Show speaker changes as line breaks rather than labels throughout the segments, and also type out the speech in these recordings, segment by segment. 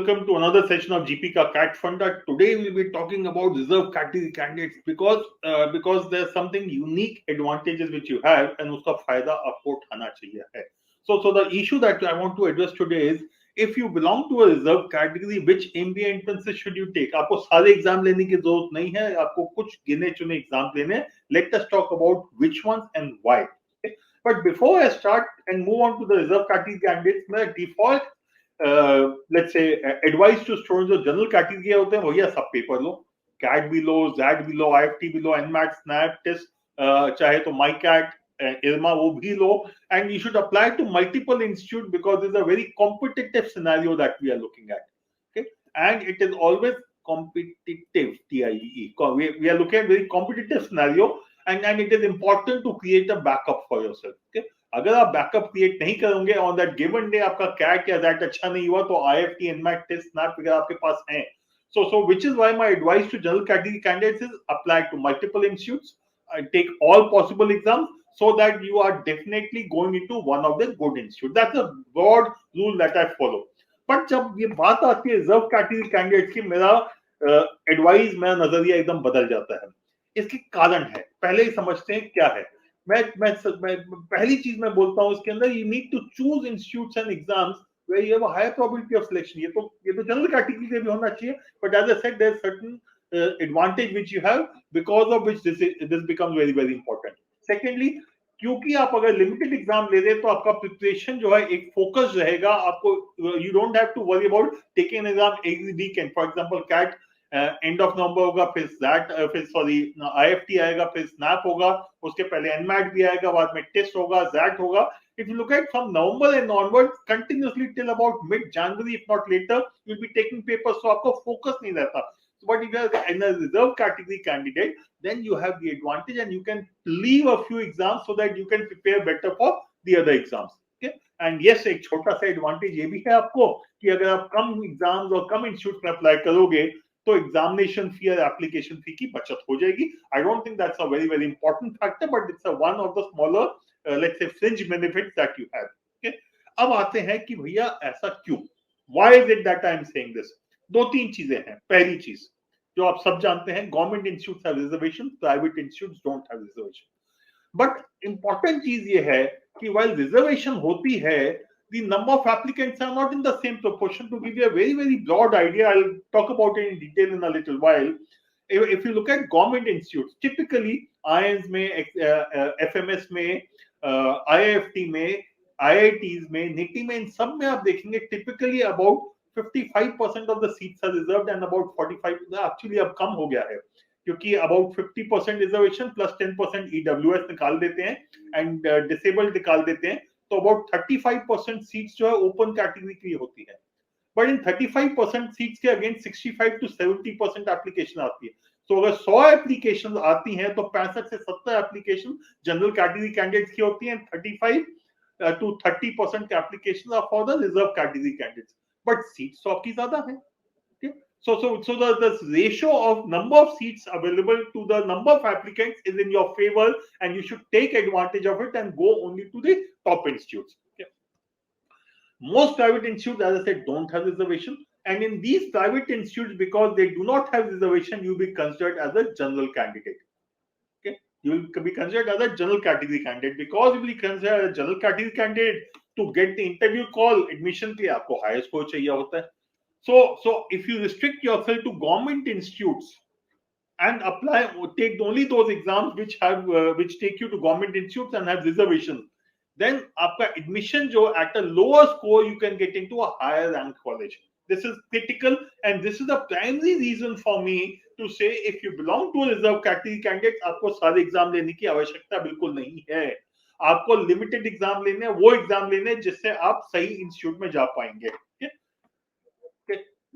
welcome to another session of GP Ka Cat Funda. Today we'll be talking about reserve category candidates because there's something unique advantages which you have and uska fayda aapko uthana chahiye hai. So the issue that I want to address today is if you belong to a reserve category, which MBA entrances should you take? आपको सारे exam लेने की जरूरत नहीं है, आपको कुछ गिने चुने एग्जाम लेने हैं. Let us talk about which ones and why. Okay? But before I start and move on to the reserve category candidates, my default let's say advice to students जो जनरल कैटेगरी के होते हैं भैया सब paper लो, cat भी लो, Z भी लो, IFT भी लो, NMAT, snap test, चाहे तो माई कैट, IRMA वो भी लो, and you should apply to multiple institute because it's a very competitive scenario that we are looking at. Okay, and it is always competitive. TIE. We are looking at very competitive scenario, and it is important to create a backup for yourself. Okay. अगर आप backup create नहीं करोगे on that given day, आपका cat या that अच्छा नहीं हुआ, तो आईएफटी, एनमैट टेस्ट, स्नैप वगैरह आपके पास हैं. So which is why my advice to general category candidates is apply to multiple institutes, take all possible exams so that you are definitely going into one of the good institutes. That's a broad rule that I follow. But जब ये बात आती है reserve category candidates की, मेरा advice, मेरा नजरिया एकदम बदल जाता है. इसके कारण है, पहले ही समझते हैं क्या है. मैं पहली चीज मैं बोलता हूं इसके अंदर, you need to choose institutes and exams where you have a higher probability of selection. ये तो जनरल कैटेगरी से भी होना चाहिए, but as I said, there is certain advantage which you have because of which this becomes very very important. Secondly, क्योंकि आप अगर limited exam ले रहे हैं तो आपका प्रिपरेशन जो है एक फोकस रहेगा. आपको you don't have to worry about taking an exam every weekend. For example CAT end of November होगा, फिर दैट, फिर सॉरी आईएफटी आएगा, फिर स्नैप होगा, उसके पहले एनमैट भी आएगा, बाद में टेस्ट होगा, जैट होगा. If you look at from November and onwards, continuously till about mid-January, if not later, you'll be taking papers, so आपको focus नहीं रहता. But if you are in a reserve category candidate, then you have the advantage and you can leave a few exams so that you can prepare better for the other exams. Okay? And yes, एक छोटा सा advantage ये भी है आपको कि अगर आप कम exams और कम institute में apply करोगे तो एग्जामिनेशन फी और एप्लीकेशन फी की बचत हो जाएगी. I don't think that's a very very important factor, but it's a one of the smaller let's say fringe benefits that you have. Okay, अब आते हैं कि भैया ऐसा क्यों, why is it that I am saying this. दो तीन चीजें हैं. पहली चीज जो आप सब जानते हैं, government institutes have reservation, private institutes don't have reservation. But important चीज ये है कि व्हाइल रिजर्वेशन होती है, the number of applicants are not in the same proportion. To give you a very very broad idea, I'll talk about it in detail in a little while. If you look at government institutes, typically IIMs में, FMS में, IIFT में, IITs में, NITI में, इन सब में आप देखेंगे typically about 55% of the seats are reserved and about 45 actually अब कम हो गया है क्योंकि about 50% reservation plus 10% EWS निकाल देते हैं and disabled निकाल देते हैं, तो अबाउट 35% सीट्स जो है ओपन कैटेगरी की होती है. बट इन 35% सीट्स के अगेंस्ट 65 to 70% एप्लीकेशन आती है. तो अगर 100 एप्लीकेशन आती हैं तो 65 से 70 एप्लीकेशन जनरल कैटेगरी कैंडिडेट्स की होती हैं. 35 to 30% के application are for the reserve category candidates, but seats तो आपकी ज्यादा है. So the ratio of number of seats available to the number of applicants is in your favor, and you should take advantage of it and go only to the top institutes. Okay. Most private institutes, as I said, don't have reservation, and in these private institutes, because they do not have reservation, you will be considered as a general candidate. Okay, you will be considered as a general category candidate. Because you will be considered as a general category candidate, to get the interview call, admission के लिए आपको higher score चाहिए होता है. So if you restrict yourself to government institutes and apply, take only those exams which take you to government institutes and have reservations, then आपका admission जो at a lower score you can get into a higher rank college. This is critical, and this is the primary reason for me to say if you belong to a reserve category candidate, आपको सारे exam लेने की आवश्यकता बिल्कुल नहीं है. आपको limited exam लेने हैं, वो एग्जाम लेने हैं जिससे आप सही इंस्टीट्यूट में जा पाएंगे.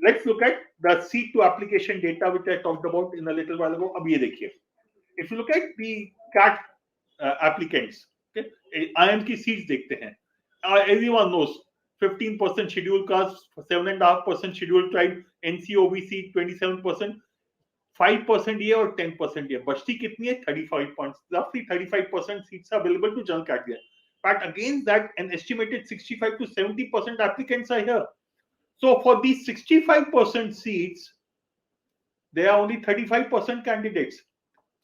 Let's look at the seat to application data which I talked about in a little while ago. अब ये देखिए, if you look at the CAT applicants, okay, IIM की seats देखते हैं. Everyone knows 15% scheduled caste, 7.5% scheduled tribe, NC OBC 27%, 5% ये और 10% ये. बचती कितनी है? 35 points. Roughly 35% seats are available to general category. But against that, an estimated 65 to 70% applicants are here. So for these 65% seats, there are only 35% candidates.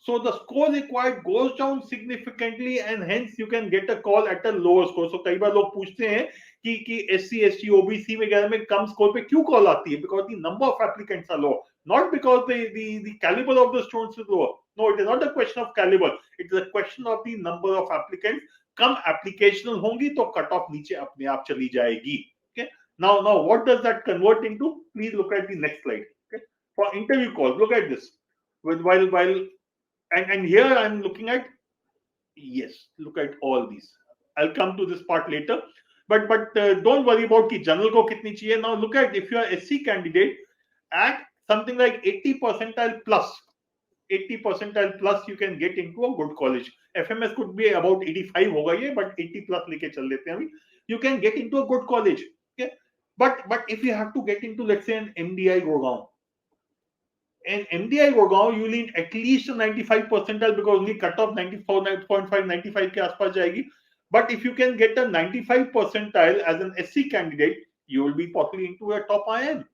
So the score required goes down significantly and hence you can get a call at a lower score. So कई बार लोग पूछते हैं कि SC, ST, OBC वगैरह में कम score पे क्यों call आती है? Because the number of applicants are low, not because the caliber of the students is lower. No, it is not a question of caliber. It is a question of the number of applicants. Come application होंगी तो cut off नीचे अपने आप चली जाएगी. Okay. Now what does that convert into? Please look at the next slide. Okay. For interview calls, look at this. While and here I'm looking at, yes, look at all these. I'll come to this part later, but don't worry about ki general ko kitni chahiye. Now look at, if you are SC candidate at something like 80 percentile plus, 80 percentile plus you can get into a good college. FMS could be about 85 hoga ye, but 80 plus leke chal lete hain abhi. You can get into a good college. Okay, but if you have to get into, let's say, an MDI Gurgaon, and MDI Gurgaon, you need at least a 95 percentile because only cut off 94.5, 95 के आसपास जाएगी. But if you can get a 95 percentile as an SC candidate, you will be possibly into a top IIM.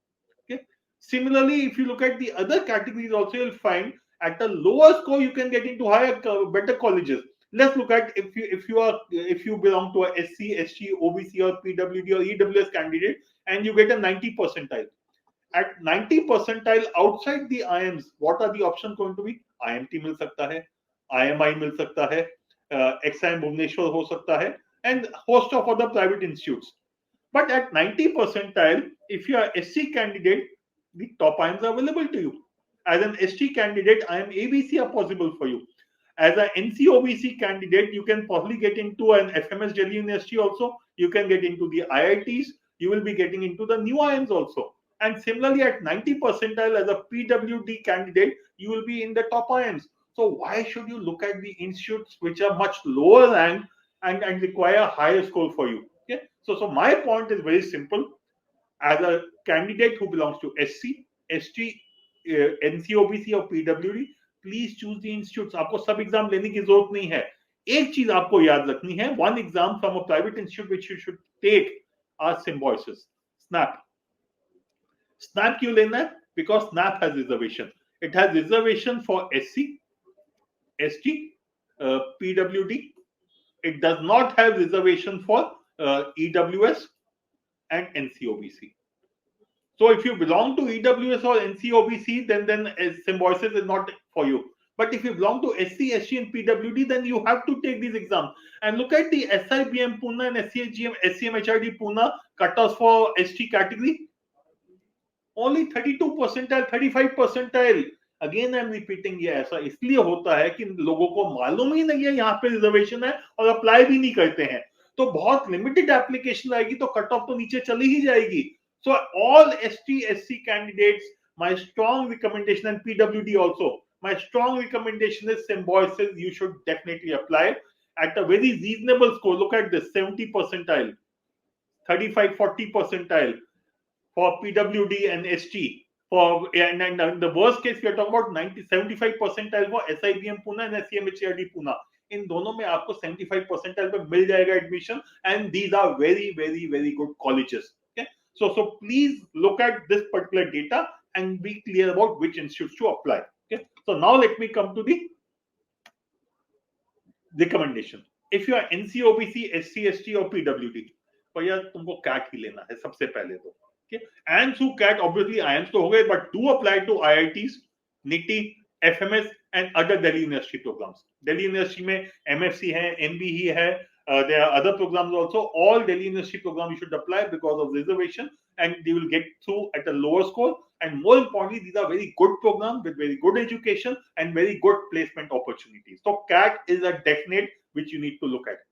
Okay. Similarly, if you look at the other categories also, you'll find at a lower score you can get into higher, better colleges. Let's look at, if you belong to a SC, ST, OBC or PWD or EWS candidate and you get a 90 percentile. At 90 percentile outside the IIMs, what are the options going to be? IMT मिल सकता है, IMI मिल सकता है, XIM Bhubaneswar हो सकता है, and host of other private institutes. But at 90 percentile, if you are SC candidate, the top IIMs are available to you. As an ST candidate, IIM ABC are possible for you. As an NCOBC candidate, you can possibly get into an FMS Delhi University also. You can get into the IITs. You will be getting into the new IIMs also. And similarly, at 90 percentile as a PWD candidate, you will be in the top IIMs. So why should you look at the institutes which are much lower ranked and require higher score for you? Okay. So my point is very simple. As a candidate who belongs to SC, ST, NCOBC or PWD, please choose the institutes. आपको सब exam लेने की जरूरत नहीं है. एक चीज आपको याद रखनी है, one exam from a private institute which you should take are Symbiosis, SNAP. SNAP क्यों लेना है? Because SNAP has reservation. It has reservation for SC, ST, PWD. It does not have reservation for EWS and NCOBC. So if you belong to EWS or NCOBC, then symbiosis is not for you. But if you belong to SC, ST and PWD, then you have to take these exams. And look at the SIBM Pune and SCHGM, SCM HRD Pune cutoffs for ST category. Only 32 percentile, 35 percentile. Again I am repeating, ये ऐसा इसलिए होता है कि लोगों को मालूम ही नहीं है यहाँ पे रिजर्वेशन है और अप्लाई भी नहीं करते हैं. तो बहुत लिमिटेड एप्लीकेशन आएगी तो कट ऑफ तो नीचे चली ही जाएगी. So all ST, SC candidates, my strong recommendation, and PWD also, my strong recommendation is symbiosis. You should definitely apply at a very reasonable score. Look at this, 70 percentile, 35, 40 percentile for PWD and ST. And the worst case, we are talking about 90, 75 percentile for SIBM Pune and SCMHRD Pune. इन दोनों में आपको 75 percentile पे मिल जाएगा admission, and these are very, very, very good colleges. So please look at this particular data and be clear about which institutes to apply. Okay. So now let me come to the recommendation. If you are NCOBC, SC, ST or PWD, तो यार तुमको CAT ही लेना है सबसे पहले तो. Okay. And through CAT, obviously IIMs तो हो गए, but do apply to IITs, NITI, FMS and other Delhi University programs. Delhi University में MFC है, MBA है. There are other programs also. All Delhi University programs you should apply because of reservation, and you will get through at a lower score. And more importantly, these are very good programs with very good education and very good placement opportunities. So CAT is a definite which you need to look at.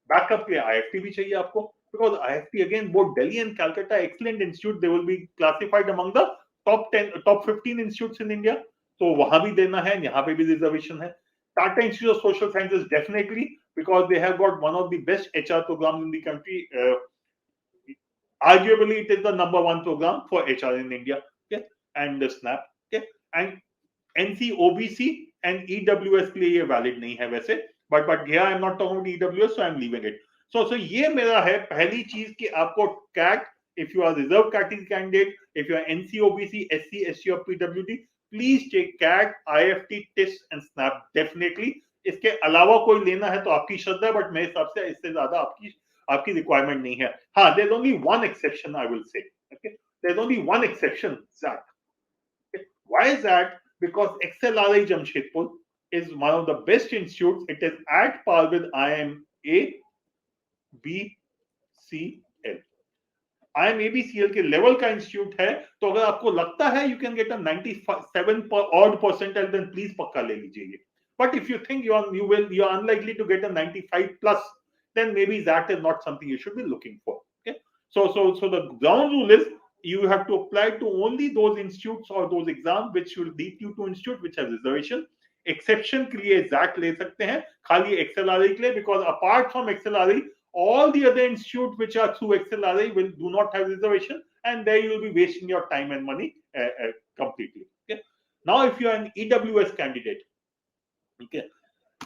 Backup के IFT भी चाहिए आपको, because IFT again both Delhi and Calcutta excellent institute. They will be classified among the top 10, top 15 institutes in India. तो वहां भी देना है, यहाँ पे भी रिजर्वेशन है. Tata Institute of Social Sciences definitely, because they have got one of the best HR programs in the country. Arguably, it is the number one program for HR in India. Okay, and the SNAP. Okay, and NCOBC and EWS के लिए ये valid नहीं है वैसे. But here I am not talking about EWS, so I am leaving it. So ये मेरा है पहली चीज कि आपको CAT If you are reserve category candidate, if you are NC, OBC, SC, ST or PWD, please take CAT, IFT, TIS and SNAP definitely. इसके अलावा कोई लेना है तो आपकी श्रद्धा है, बट मेरे हिसाब से इससे ज्यादा आपकी रिक्वायरमेंट नहीं है. हाँ, there's only one exception I will say. Okay, there's only one exception, that. Okay. Why is that? Because XLRI Jamshedpur is one of the best institutes. It is at par with IMA, B, C, L. IMABCL के level का institute है, तो अगर आपको लगता है you can get a 97 odd percentile, then please पक्का ले लीजिए. But if you think you are unlikely to get a 95 plus, then maybe that is not something you should be looking for. Okay, so the ground rule is you have to apply to only those institutes or those exams which will lead you to institute which have reservation. Exception के लिए exact ले सकते हैं खाली XLRI के लिए, because apart from XLRI all the other institutes which are through XLRI do not have reservation, and there you will be wasting your time and money completely. Okay. Now if you are an EWS candidate, okay,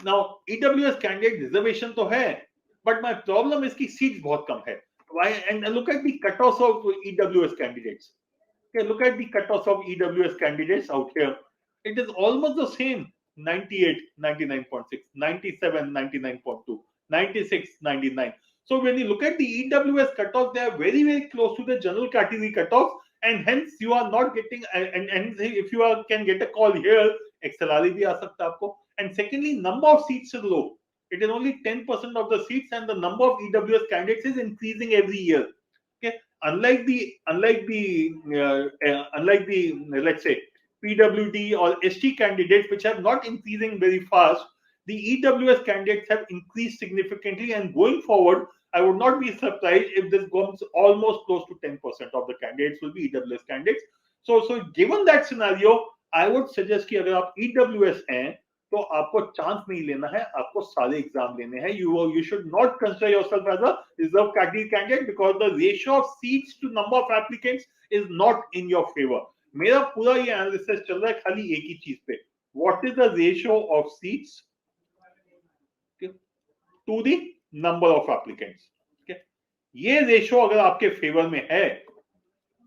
now EWS candidate reservation तो है, but my problem is कि seats बहुत कम है. Why? And look at the cutoffs of EWS candidates. Okay, look at the cutoffs of EWS candidates out here. It is almost the same: 98, 99.6, 97, 99.2, 96, 99. So when you look at the EWS cutoffs, they are very, very close to the general category cutoffs, and hence you are not getting. And if you can get a call here, XLRI भी आ सकता है आपको. And secondly, number of seats is low. It is only 10% of the seats, and the number of EWS candidates is increasing every year. Okay, unlike the let's say PWD or ST candidates, which are not increasing very fast, the EWS candidates have increased significantly, and going forward, I would not be surprised if this comes almost close to 10% of the candidates will be EWS candidates. So given that scenario, I would suggest कि अगर आप EWS हैं तो आपको chance नहीं लेना है, आपको सारे एग्जाम लेने हैं. You should not consider yourself as a reserve category candidate because the ratio of seats to number of applicants is not in your favor. मेरा पूरा ये एनालिसिस चल रहा है खाली एक ही चीज पे: what is the ratio of seats to the number of applicants. Okay, ये रेशियो अगर आपके फेवर में है,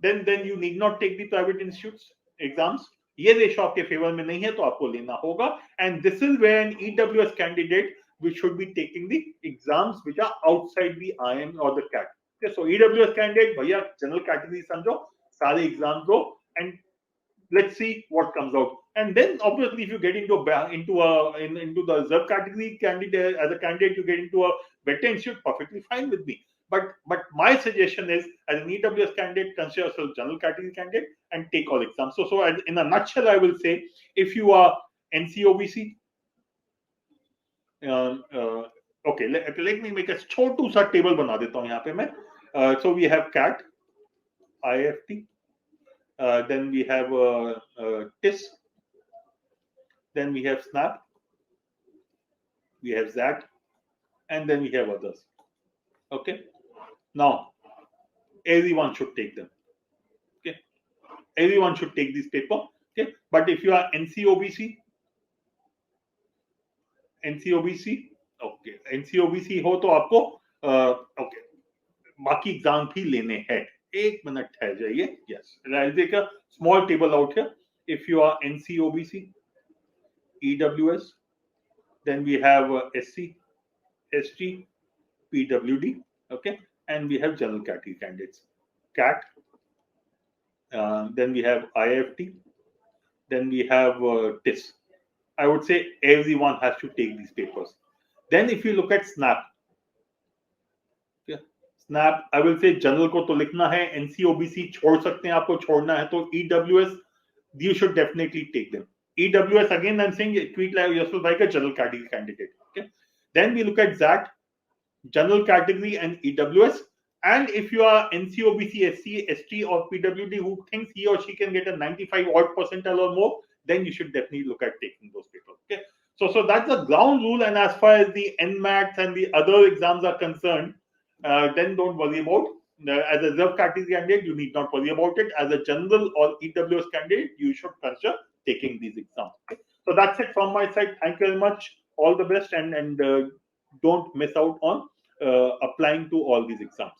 then you need not take the private institutes exams. ये रेशियो आपके फेवर में नहीं है तो आपको लेना होगा. And this is where an EWS candidate which should be taking the exams which are outside the IM or the CAT. Okay, so EWS candidate, भैया जनरल कैटेगरी समझो, सारे एग्जाम दो, and let's see what comes out. And then obviously if you get into the reserve category candidate, as a candidate you get into a better institute, perfectly fine with me. But my suggestion is, as an EWS candidate, consider yourself general category candidate and take all exams. So in a nutshell, I will say, if you are NCOBC, okay, let me make a छोटू सा table बना देता हूँ यहाँ पे मैं. So we have CAT, IFT, then we have TIS, then we have SNAP, we have ZAT, and then we have others. Okay, now everyone should take them. Okay, everyone should take this paper. Okay, but if you are NCOBC, okay, NCOBC हो तो आपको okay, बाकी exam भी लेने हैं. एक minute ठहर जाइए. Yes, I'll take a small table out here. If you are NCOBC, EWS, then we have SC, ST, PWD, okay, and we have general category candidates, CAT, then we have IFT, then we have TIS. I would say everyone has to take these papers. Then if you look at SNAP, SNAP, I will say general को तो लिखना है, NCOBC छोड़ सकते हैं, आपको छोड़ना है तो EWS, you should definitely take them. EWS, again I'm saying, treat yourself like a general category candidate. Okay, then we look at ZAT, general category, and EWS. And if you are NCOBC, SC, ST or PWD who thinks he or she can get a 95 odd percentile or more, then you should definitely look at taking those papers. Okay, so that's the ground rule. And as far as the NMATs and the other exams are concerned, then don't worry about. As a reserve category candidate, you need not worry about it. As a general or EWS candidate, you should consider taking these exams. Okay? So that's it from my side. Thank you very much. All the best, and don't miss out on applying to all these exams.